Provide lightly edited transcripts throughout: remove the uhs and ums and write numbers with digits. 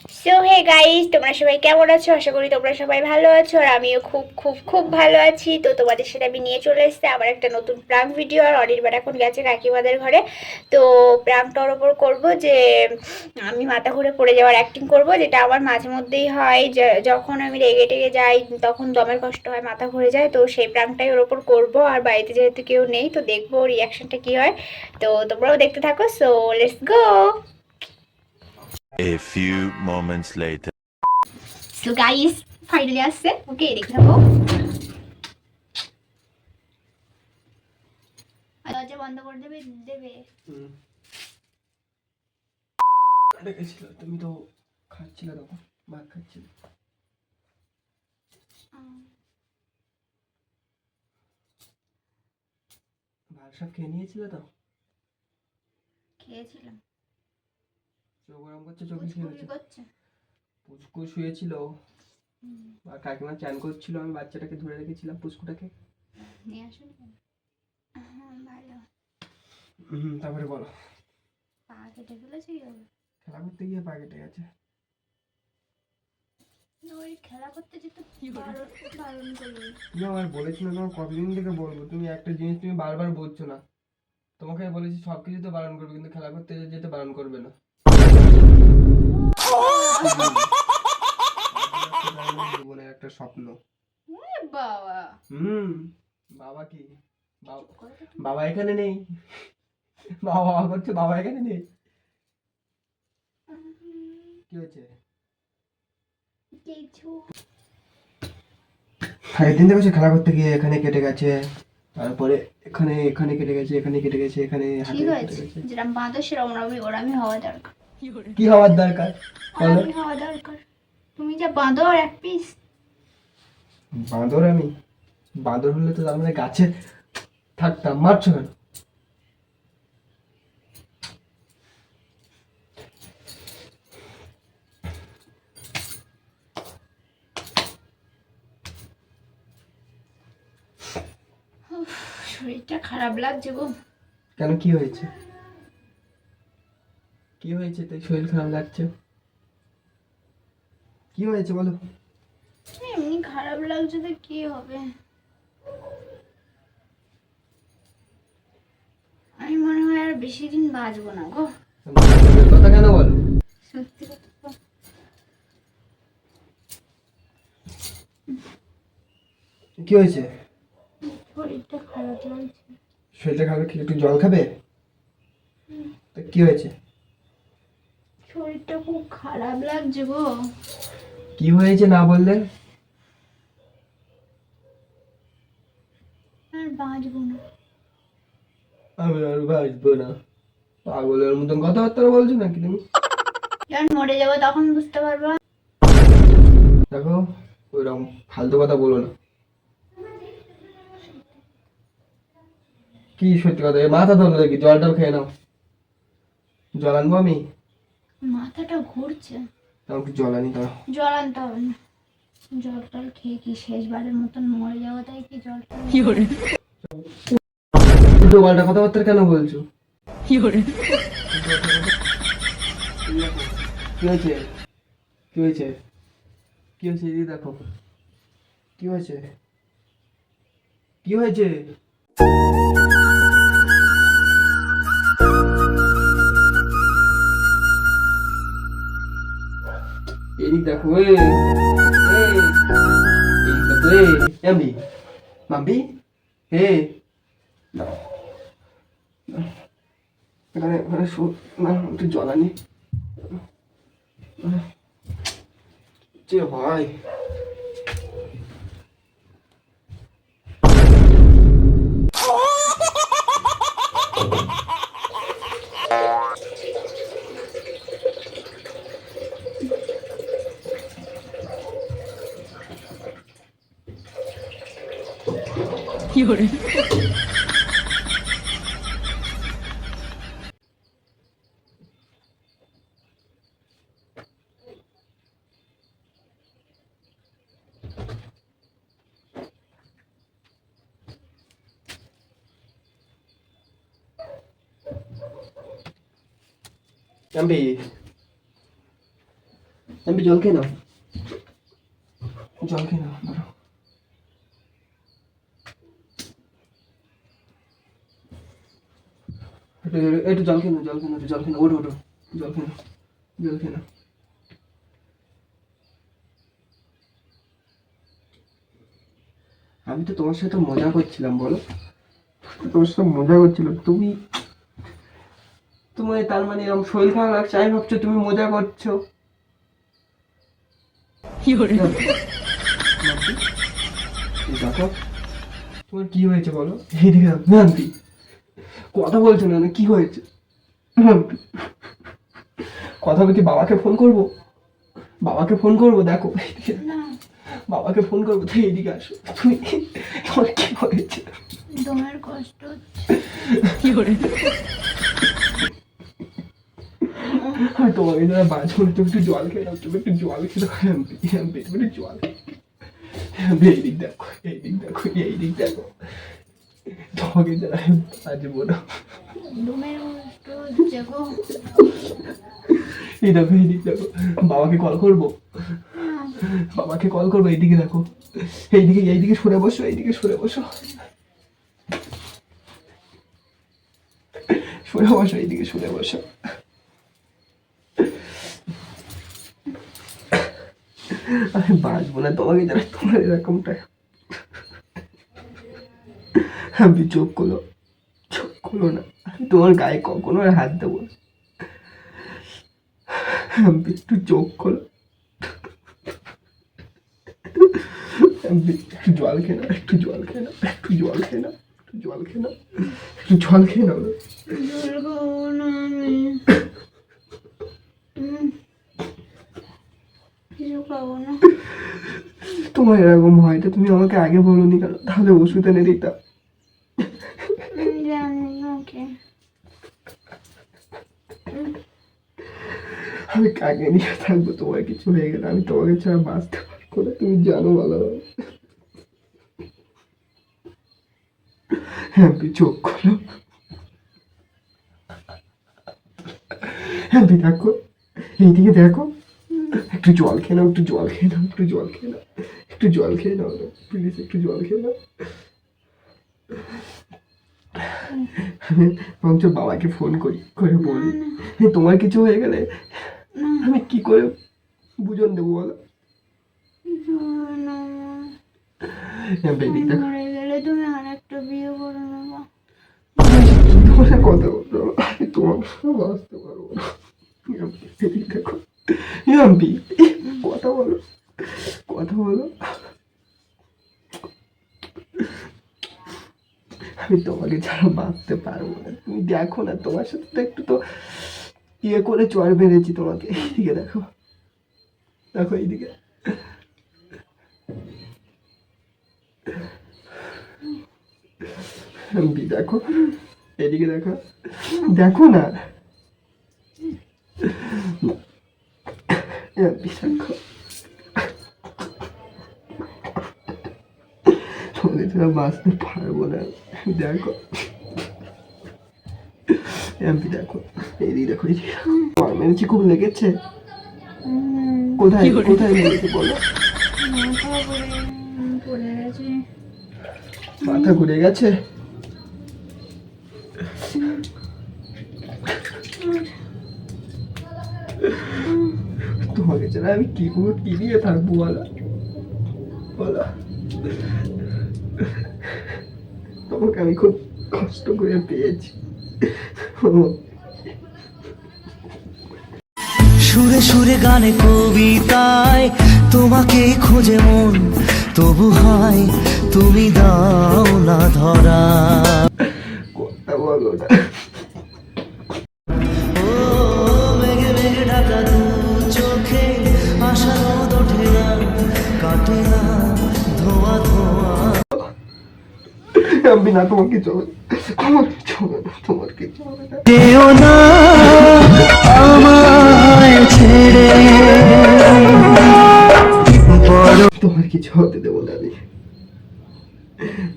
So hey guys, তোমরা সবাই কেমন আছো? আশা করি তোমরা সবাই ভালো আছো, আর আমিও খুব খুব খুব ভালো আছি। তো তোমাদের সাথে আমি নিয়ে চলে এসেছি আবার একটা নতুন প্রাঙ্ক ভিডিও। আর অনির্বাণ এখন গেছে কাকিমাদের ঘরে। তো প্রাঙ্কটার ওপর করব যে আমি মাথা ঘুরে পড়ে যাওয়ার অ্যাক্টিং করব, যেটা আমার মাঝে মধ্যেই হয়। যখন আমি রেগে টেগে যাই তখন দমের কষ্ট হয়, মাথা ঘুরে যায়। তো সেই প্রাঙ্কটাই ওর ওপর করব। আর বাড়িতে যেহেতু কেউ নেই, তো দেখবো রিয়াকশনটা কি হয়। তো তোমরাও দেখতে থাকো। So let's go. A few moments later. So guys, finally আসছে। ওকে, দেখে থাকো। দরজা বন্ধ করে দেবে দেবে। ডেকেছিল, তুমি তো খাচ্ছিলে, তখন ভাত খাচ্ছিলে। ভাত সব খেয়ে নিয়েছিলে তো? খেয়েছিলাম। চোখ গরম করছে, চোখে কি হয়েছে? করছে। পুচকু শুয়েছিল আর কাকিমা চান করছিল, আমি বাচ্চাটাকে ধরে রেখেছিলাম, পুচকুটাকে। নিয়ে আসুন। হ্যাঁ, ভালো। তারপরে বলো। পা কেটে ফেলেছে কিভাবে? খেলা করতে গিয়ে পা কেটে গেছে। ওই খেলা করতে যেতে বারণ বারণ করবে। তুমি আমার বলেছিল, তোমার কতদিন থেকে বলবো, তুমি একটা জিনিস তুমি বারবার বলছো না। তোমাকে আমি বলেছি সব কিছুতে বারণ করবে, কিন্তু খেলা করতে যেতে বারণ করবে না। জীবনের একটা স্বপ্ন। বাবা, হুম। বাবা কি? চুপ করো তো তুমি। বাবা এখানে নেই। বাবা বাবা করছে, বাবা এখানে নেই। কি হয়েছে? কিছু একদিন দেখেছি খেলা করতে গিয়ে এখানে কেটে গেছে, তারপরে এখানে এখানে কেটে গেছে, এখানে কেটে গেছে, এখানে হাতে ঠিক কেটে আছে, গেছে। যেরকম বাঁধো সেরকম ওরামি হওয়া দরকার। কি হওয়ার দরকার বলো? ওরামি হওয়া দরকার। তুমি যা বাঁধো আর এক পিস। বাঁদর আমি? বাঁদর হলে তো তার মানে গাছে থাকতাম, মারছো কেন? শরীরটা খারাপ লাগছে গো। কেন, কি হয়েছে? কি হয়েছে তাই শরীর খারাপ লাগছে? কি হয়েছে বলো? এমনি খারাপ লাগছে তো কি হবে। আমি মনে হয় আর বেশি দিন বাঁচবো না গো। কথা কেন বলো? সত্যি কথা। কি হয়েছে? শরীরটা খারাপ লাগছে। শরীরটা খাবে, কি একটু জল খাবে? তা কি হয়েছে? শরীরটা খুব খারাপ লাগছে গো। কি হয়েছে না বললে? আর বাঁচবো না। আমি আর বাঁচবো না? পাগলের মতন কথাবার্তা বলছো নাকি তুমি? যখন মরে যাবো তখন বুঝতে পারবো। দেখো, ওইরকম ফালতু কথা বলো না। কি সত্যি কথা? মাথা ধরো দেখি, জল টল খেয়ে নাও। জল আনবো আমি? মাথাটা ঘুরছে। আমাকে জল আনি দাও। জল আনতে হবে না। জল টল খেয়ে কি শেষবারের মতন মরে যাবো, তাই কি জল টল? উল্টো পাল্টা কথাবার্তা কেন বলছো? কি হয়েছে? কি হয়েছে? কি হয়েছে দিদি? দেখো কি হয়েছে? কি হয়েছে? এদিক দেখো, এদিক দেখো, এমবি মাম্বি, হে এখানে এখানে না, একটু জল আনি। যে হয়। এমবি আমি জল খেয়ে নাও, জল খেয়ে নাও, ধরো। একটু জল খেয়ে নাও, জল খেয়ে নাও, জল খেয়ে নাও, ওঠো ওঠো, জল খেয়ে নাও, জল খেয়ে নাও। আমি তো তোমার সাথে মজা করছিলাম, বলো, তোমার সাথে মজা করছিলাম, তুমি তোমার তার মানে এরকম শরীর খারাপ লাগছে, আমি ভাবছো তুমি মজা করছো। দেখো তোমার কি হয়েছে বলো, এইদিকে মান্তি কথা বলছো না, কি হয়েছে? মান্তি কথা বলছি, বাবাকে ফোন করবো, বাবাকে ফোন করবো, দেখো এইদিকে, বাবাকে ফোন করবো, তুই এইদিকে আসো, তুমি তোমার কি হয়েছে? তোমার কষ্ট হচ্ছে। আমি তোমাকে যারা বাঁচবো না, তুমি একটু জল খেয়ে নাও, তুমি একটু জল খেয়ে নাও, তুমি একটু জল, এইদিক দেখো, এইদিক দেখো, এইদিক দেখো, তোমাকে যারা বাঁচবো না, তোমার কষ্ট হচ্ছে গো। এই দেখো, এইদিক দেখো, বাবাকে কল করবো, বাবাকে কল করবো, এইদিকে দেখো, এইদিকে, এইদিকে সরে বসো, এইদিকে সরে বসো, সরে বসো, এইদিকে সরে বসো। আমি বাঁচবো না তোমাকে যারা, তোমার এরকমটা। আমি চোখ খোলো, চোখ খোলো না, আমি তোমার গায়ে কখনো আর হাত দেবো না, আমি একটু চোখ খোলো, একটু জল খেয়ে নাও, একটু জল খেয়ে নাও, একটু জল খেয়ে নাও, একটু জল খেয়ে নাও, একটু জল খেয়ে নাও। জল খাবো না আমি, কিছু খাবো না। তোমার এরকম হয়তো তুমি আমাকে আগে বলোনি কেন, তাহলে ওষুধ এনে দিতাম। আমি জানি না কে। আমি কাকে নিয়ে থাকবো, তোমার কিছু হয়ে গেলে আমি তোমাকে ছাড়া বাঁচতে পারবো না, তুমি জানো ভালোভাবে। হ্যাঁ, চোখ খোলো, হ্যাঁ দেখো, এইদিকে দেখো, একটু জল খেয়ে নাও, একটু জল খেয়ে নাও, একটু জল খেয়ে নাও, একটু জল খেয়ে নাও, প্লিজ একটু জল খেয়ে নাও। আমি বরঞ্চ বাবাকে ফোন করি, করে বলি, তোমার কিছু হয়ে গেলে আমি কি করে বুঝন দেবো বলো? বেবি দেখো, মরে গেলে তুমি আরেকটা বিয়ে করে নেবো। তোমার সাথে কথা বলতে হবে, আমি তোমার সাথে বাঁচতে পারবো না। বেবি দেখো, ইয়াম্পি কথা বলো, কথা বলো, আমি তোমাকে ছাড়া বাঁচতে পারবো না, তুমি দেখো না, তোমার সাথে তো একটু তো ইয়ে করে চর মেরেছি তোমাকে, এইদিকে দেখো, দেখো এইদিকে, দেখো এদিকে দেখো, দেখো না, দেখো, তোমাকে ছাড়া বাঁচতে পারবো না, দেখো, এমপি দেখো, এইদিকে দেখো, এইদিকে মার মেরেছি, খুব লেগেছে, কোথায় কোথায় লেগেছে বলো? মাথা ঘুরে পড়ে গেছে। মাথা ঘুরে গেছে? তোমাকে ছাড়া আমি কি করে কি নিয়ে থাকবো বলো, বলো, তোমাকে আমি খুব কষ্ট করে পেয়েছি। সুরে সুরে গানে কবিতায় তোমাকে খোঁজে মন, তবু হয় তুমি দাও না ধরা। কথা বলো না, ও মেঘে মেঘে ঢাকা দু চোখে আশা রোদ ওঠে না, কাটে না ধোয়া ধোয়া। আমি না তোমাকে চলে, আমার কিছু হবে না, তোমার কিছু হবে না, যেও না আমায় ছেড়ে, তোমার কিছু হতে দেবো না আমি,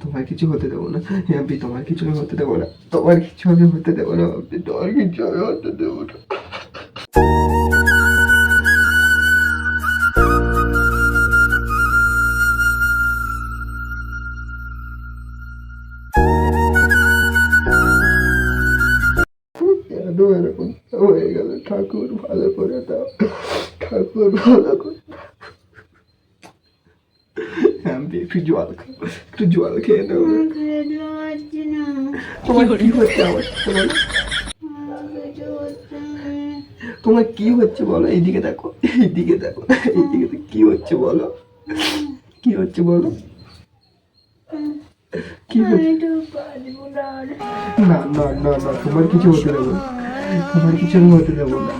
তোমার কিছু হতে দেবো না আমি, তোমার কিছু আমি হতে দেবো না, তোমার কিছু আমি হতে দেবো না আমি, তোমার কিছু আমি হতে দেবো না। করে দাও, ঠাকুর ভালো করে দাও। আমি একটু জল খাবো, একটু জল খেয়ে নেবো। তোমার কি হচ্ছে আবার তোমার? তোমার কি হচ্ছে বলো? এইদিকে দেখো, এইদিকে দেখো, এইদিকে দেখো, কি হচ্ছে বলো? কি হচ্ছে বলো? কি হচ্ছে? না না না না, তোমার কিছু হতে দেবো না, তোমার কিছু আমি হতে দেবো না।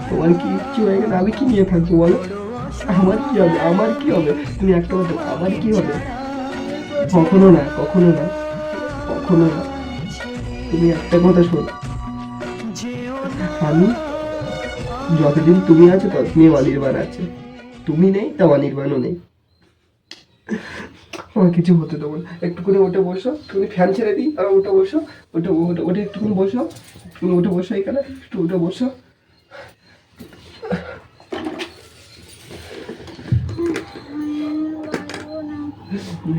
তোমার কি কিছু হয়ে গেলে আমি কি নিয়ে থাকবো বলো? আমার কি হবে? আমার কি হবে? তুমি একটা কথা বলো, আমার কি হবে? কখনো না, কখনো না, কখনো না। তুমি একটা কথা শোনো, আমি যতদিন তুমি আছো ততদিন অনির্বাণ আছে, তুমি নেই তা অনির্বাণও নেই। আমার কিছু হতে দেবো না। একটুখানি ওটা বসো, তুমি ফ্যান ছেড়ে দিই আর ওটা বসো, ওটা ওটা ওটা একটুখানি বসো, তুমি ওটা বসো, এখানে একটু ওটা বসো।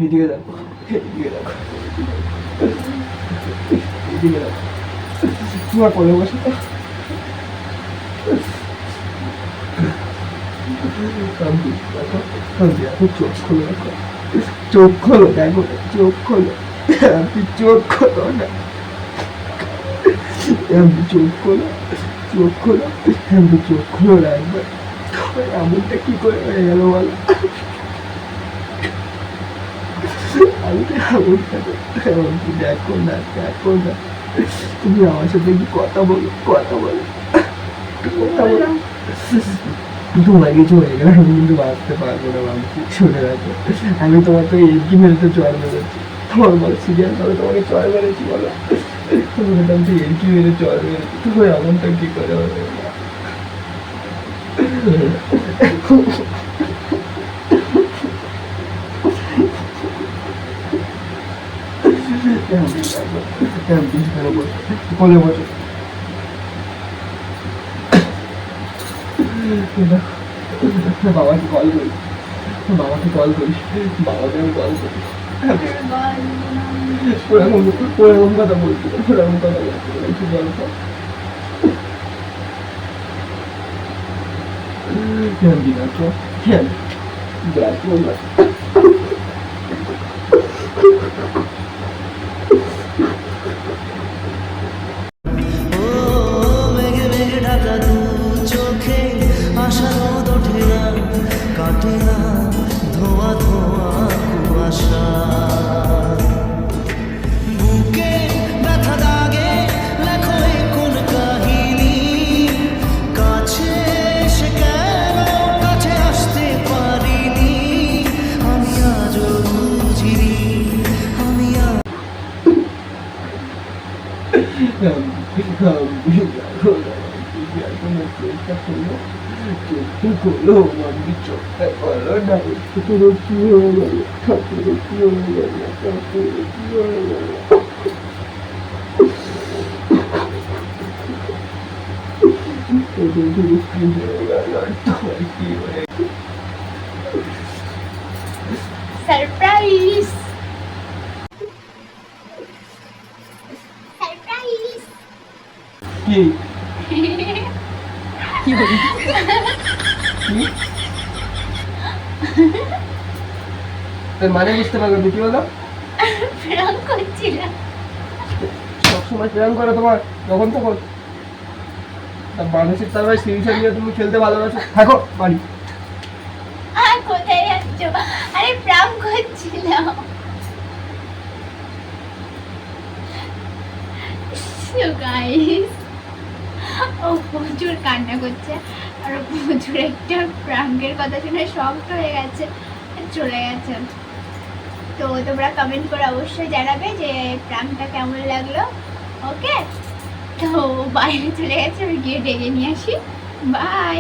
এদিকে দেখো, এদিকে দেখো, এদিকে দেখো, তোমার কোলে বসে তো। কান্তি দেখো, কান্তি দেখো, চোখ খোলো দেখো, চোখ খোলো দেখো, চোখ খোলো, আপনি চোখ খোলো না, আপনি চোখ খোলো, চোখ খোলো, আপনি চোখ খোলো না একবার। এমনটা কি করে হয়ে গেল বলো? আমি তো এমনটা দেখো না, দেখো না, তুমি আমার সাথে কি কথা বলো, কথা বলো, কথা বলো। তোমার কিছু হয়ে গেলে আমি কিন্তু বাঁচতে পারবো না ভাবছি, শুনে রাখো। আমি তোমার তো এরকি মেরেতে চর মেরেছি, তোমার বলো সিরিয়াস ভাবে তোমাকে চর মেরেছি বলো? তোমাকে তো আমি তো এরকি মেরে চর মেরেছি, তোমার এমনটা কি করে হবে? কোলে বসো, বাবাকে কল করি, বাবাকে কল করি, বাবাকে আমি কল করি। ওরকম কথা বলছিল, ওরকম কথা বলছিল, একটু গল্প। দেখো, দেখো না, ও মেঘে মেঘে ঢাকা দু চোখে আশার রোদ ওঠে না, কাটে না ধোয়া ধোয়া কুয়াশা, বুকে ব্যথা দাগে লেখো এই কোন কাহিনী, কাছে এসে কেন কাছে আসতে পারিনি, আমি আজও বুঝিনি, আমি আজ সারপ্রাইজ, সারপ্রাইজ। কি তোর মানে বুঝতে পারলো কি বলো? প্রাণ করছিলাম। সবসময় প্রেম করে তোমার যখন তখন, মানসিক তার সিরিয়াস নিয়ে তুমি খেলতে ভালোবাসো, থাকো বাড়ি। কোথায় যাচ্ছ? আরে প্রাণ করছিলাম। So guys, ও প্রচুর কান্না করছে আর ও প্রচুর একটা প্রাঙ্কের কথা শুনে শক্ট হয়ে গেছে, চলে গেছে। তো তোমরা কমেন্ট করে অবশ্যই জানাবে যে প্রাঙ্কটা কেমন লাগলো। ওকে, তো বাইরে চলে গেছে, আমি গিয়ে ডেকে নিয়ে আসি। বাই।